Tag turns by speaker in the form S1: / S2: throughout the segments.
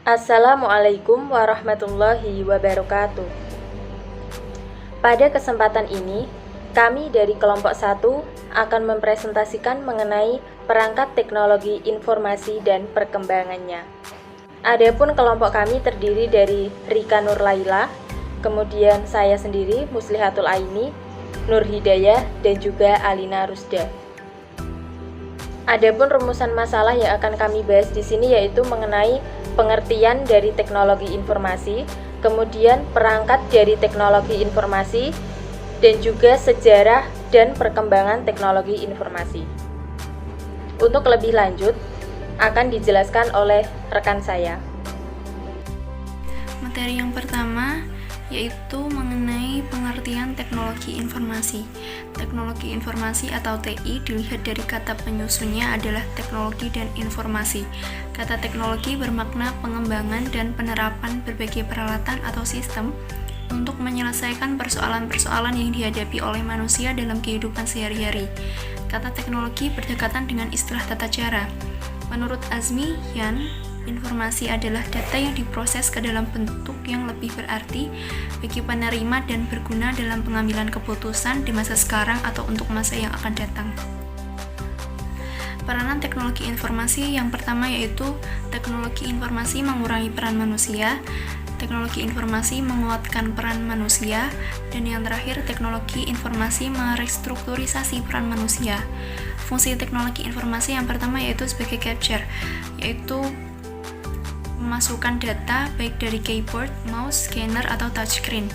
S1: Assalamualaikum warahmatullahi wabarakatuh. Pada kesempatan ini, kami dari kelompok 1 akan mempresentasikan mengenai perangkat teknologi informasi dan perkembangannya. Adapun kelompok kami terdiri dari Rika Nurlaila, kemudian saya sendiri Muslihatul Aini, Nur Hidayah, dan juga Alina Rusda. Adapun rumusan masalah yang akan kami bahas di sini yaitu mengenai pengertian dari teknologi informasi, kemudian perangkat dari teknologi informasi, dan juga sejarah dan perkembangan teknologi informasi. Untuk lebih lanjut, akan dijelaskan oleh rekan saya.
S2: Materi yang pertama yaitu mengenai pengertian teknologi informasi. Teknologi informasi atau TI dilihat dari kata penyusunnya adalah teknologi dan informasi. Kata teknologi bermakna pengembangan dan penerapan berbagai peralatan atau sistem untuk menyelesaikan persoalan-persoalan yang dihadapi oleh manusia dalam kehidupan sehari-hari. Kata teknologi berdekatan dengan istilah tata cara. Menurut Azmi Yan, informasi adalah data yang diproses ke dalam bentuk yang lebih berarti bagi penerima dan berguna dalam pengambilan keputusan di masa sekarang atau untuk masa yang akan datang. Peranan teknologi informasi yang pertama yaitu teknologi informasi mengurangi peran manusia, teknologi informasi menguatkan peran manusia, dan yang terakhir teknologi informasi merestrukturisasi peran manusia. Fungsi teknologi informasi yang pertama yaitu sebagai capture, yaitu memasukkan data baik dari keyboard, mouse, scanner, atau touchscreen.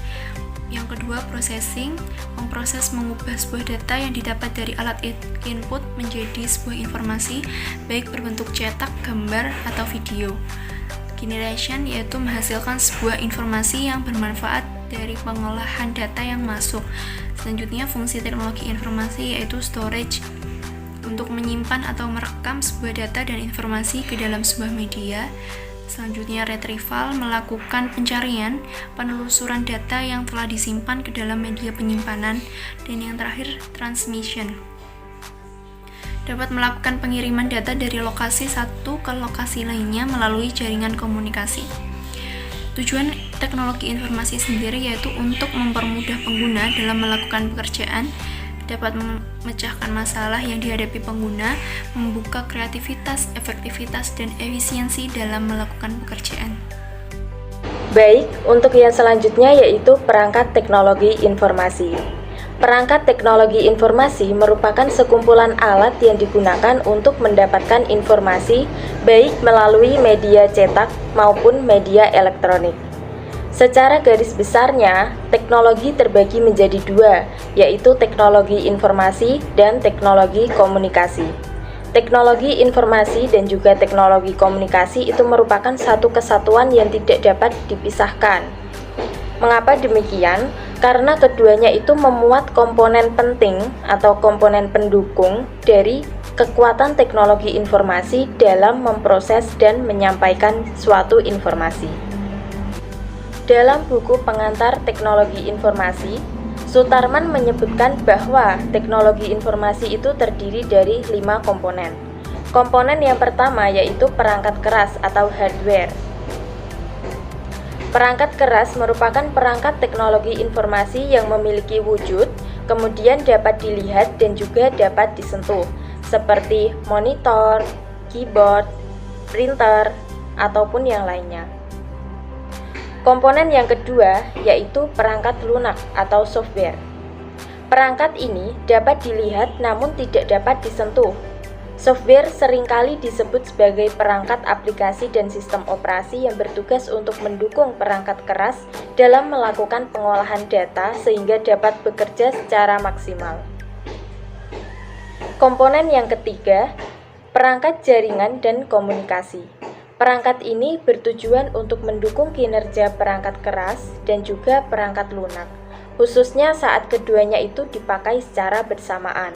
S2: Yang kedua, processing, memproses mengubah sebuah data yang didapat dari alat input menjadi sebuah informasi baik berbentuk cetak, gambar, atau video. Generation yaitu menghasilkan sebuah informasi yang bermanfaat dari pengolahan data yang masuk. Selanjutnya, fungsi teknologi informasi yaitu storage, untuk menyimpan atau merekam sebuah data dan informasi ke dalam sebuah media. Selanjutnya, retrieval, melakukan pencarian, penelusuran data yang telah disimpan ke dalam media penyimpanan. Dan yang terakhir, transmission, dapat melakukan pengiriman data dari lokasi satu ke lokasi lainnya melalui jaringan komunikasi. Tujuan teknologi informasi sendiri yaitu untuk mempermudah pengguna dalam melakukan pekerjaan, dapat memecahkan masalah yang dihadapi pengguna, membuka kreativitas, efektivitas, dan efisiensi dalam melakukan pekerjaan.
S1: Baik, untuk yang selanjutnya yaitu perangkat teknologi informasi. Perangkat teknologi informasi merupakan sekumpulan alat yang digunakan untuk mendapatkan informasi baik melalui media cetak maupun media elektronik. Secara garis besarnya, teknologi terbagi menjadi dua, yaitu teknologi informasi dan teknologi komunikasi. Teknologi informasi dan juga teknologi komunikasi itu merupakan satu kesatuan yang tidak dapat dipisahkan. Mengapa demikian? Karena keduanya itu memuat komponen penting atau komponen pendukung dari kekuatan teknologi informasi dalam memproses dan menyampaikan suatu informasi. Dalam buku pengantar teknologi informasi, Sutarman menyebutkan bahwa teknologi informasi itu terdiri dari 5 komponen. Komponen yang pertama yaitu perangkat keras atau hardware. Perangkat keras merupakan perangkat teknologi informasi yang memiliki wujud, kemudian dapat dilihat dan juga dapat disentuh, seperti monitor, keyboard, printer, ataupun yang lainnya. Komponen yang kedua yaitu perangkat lunak atau software. Perangkat ini dapat dilihat namun tidak dapat disentuh. Software seringkali disebut sebagai perangkat aplikasi dan sistem operasi yang bertugas untuk mendukung perangkat keras dalam melakukan pengolahan data sehingga dapat bekerja secara maksimal. Komponen yang ketiga, perangkat jaringan dan komunikasi. Perangkat ini bertujuan untuk mendukung kinerja perangkat keras dan juga perangkat lunak, khususnya saat keduanya itu dipakai secara bersamaan.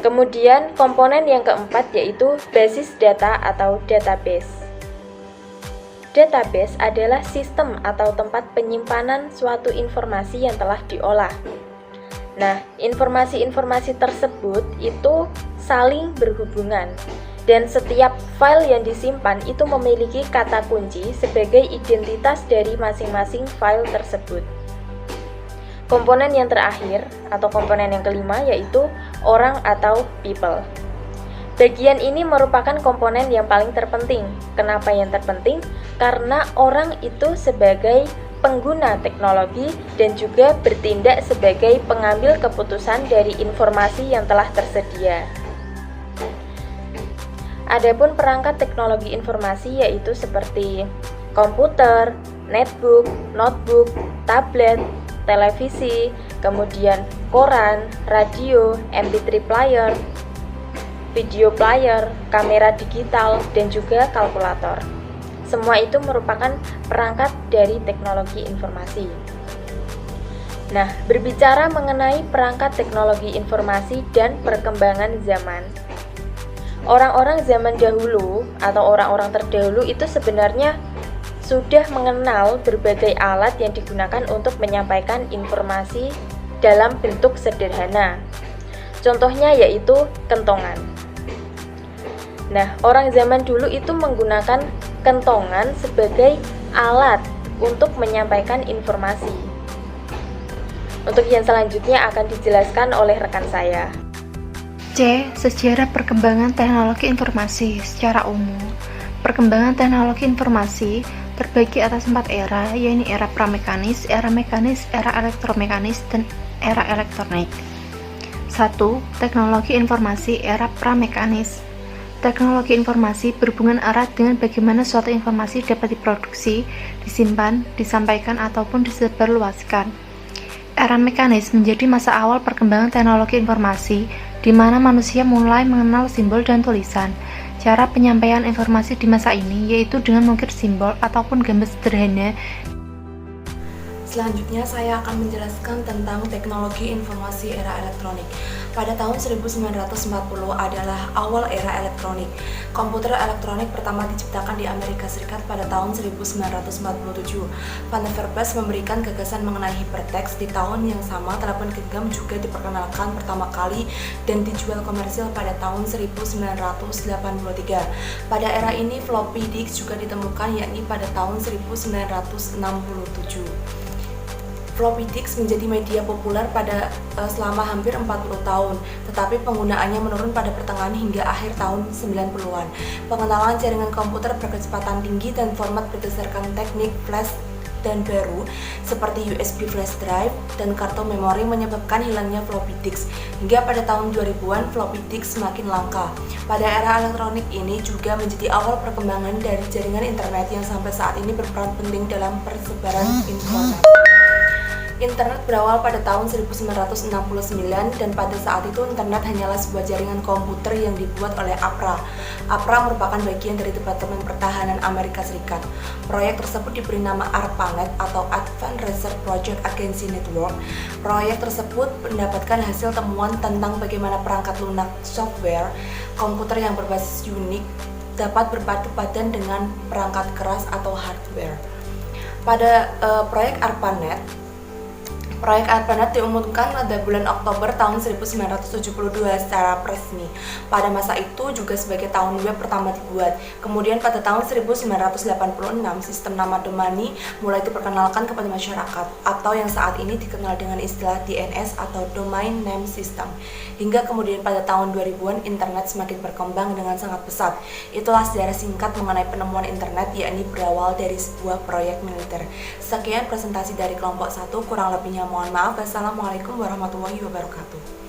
S1: Kemudian komponen yang keempat yaitu basis data atau database. Database adalah sistem atau tempat penyimpanan suatu informasi yang telah diolah. Nah, informasi-informasi tersebut itu saling berhubungan. Dan setiap file yang disimpan itu memiliki kata kunci sebagai identitas dari masing-masing file tersebut. Komponen yang terakhir atau komponen yang kelima yaitu orang atau people. Bagian ini merupakan komponen yang paling terpenting. Kenapa yang terpenting? Karena orang itu sebagai pengguna teknologi dan juga bertindak sebagai pengambil keputusan dari informasi yang telah tersedia. Adapun perangkat teknologi informasi yaitu seperti komputer, netbook, notebook, tablet, televisi, kemudian koran, radio, MP3 player, video player, kamera digital, dan juga kalkulator. Semua itu merupakan perangkat dari teknologi informasi. Nah, berbicara mengenai perangkat teknologi informasi dan perkembangan zaman. Orang-orang zaman dahulu atau orang-orang terdahulu itu sebenarnya sudah mengenal berbagai alat yang digunakan untuk menyampaikan informasi dalam bentuk sederhana. Contohnya yaitu kentongan. Nah, orang zaman dulu itu menggunakan kentongan sebagai alat untuk menyampaikan informasi. Untuk yang selanjutnya akan dijelaskan oleh rekan saya.
S3: C. Sejarah perkembangan teknologi informasi secara umum. Perkembangan teknologi informasi terbagi atas 4 era, yaitu era pramekanis, era mekanis, era elektromekanis, dan era elektronik. 1. Teknologi informasi era pramekanis. Teknologi informasi berhubungan erat dengan bagaimana suatu informasi dapat diproduksi, disimpan, disampaikan, ataupun disebarluaskan. Era mekanis menjadi masa awal perkembangan teknologi informasi, di mana manusia mulai mengenal simbol dan tulisan. Cara penyampaian informasi di masa ini yaitu dengan mengukir simbol ataupun gambar sederhana.
S4: Selanjutnya saya akan menjelaskan tentang teknologi informasi era elektronik. Pada tahun 1940 adalah awal era elektronik. Komputer elektronik pertama diciptakan di Amerika Serikat pada tahun 1947. Van Neverbes memberikan gagasan mengenai hypertext. Di tahun yang sama, telepon genggam juga diperkenalkan pertama kali dan dijual komersil pada tahun 1983. Pada era ini floppy disk juga ditemukan, yakni pada tahun 1967. Floppy disk menjadi media populer selama hampir 40 tahun, tetapi penggunaannya menurun pada pertengahan hingga akhir tahun 90-an. Pengenalan jaringan komputer berkecepatan tinggi dan format berdasarkan teknik flash dan baru seperti USB flash drive dan kartu memori menyebabkan hilangnya floppy disk. Hingga pada tahun 2000-an floppy disk semakin langka. Pada era elektronik ini juga menjadi awal perkembangan dari jaringan internet yang sampai saat ini berperan penting dalam persebaran informasi. Internet berawal pada tahun 1969 dan pada saat itu internet hanyalah sebuah jaringan komputer yang dibuat oleh APRA. APRA merupakan bagian dari Departemen Pertahanan Amerika Serikat. Proyek tersebut diberi nama ARPANET atau Advanced Research Project Agency Network. Proyek tersebut mendapatkan hasil temuan tentang bagaimana perangkat lunak software komputer yang berbasis Unix dapat berpadu padan dengan perangkat keras atau hardware. Pada proyek ARPANET diumumkan pada bulan Oktober tahun 1972 secara resmi. Pada masa itu juga sebagai tahun web pertama dibuat. Kemudian pada tahun 1986 sistem nama domani mulai diperkenalkan kepada masyarakat atau yang saat ini dikenal dengan istilah DNS atau Domain Name System. Hingga kemudian pada tahun 2000-an internet semakin berkembang dengan sangat pesat. Itulah sejarah singkat mengenai penemuan internet, yakni berawal dari sebuah proyek militer. Sekian presentasi dari kelompok 1, kurang lebihnya mohon maaf. Wassalamualaikum warahmatullahi wabarakatuh.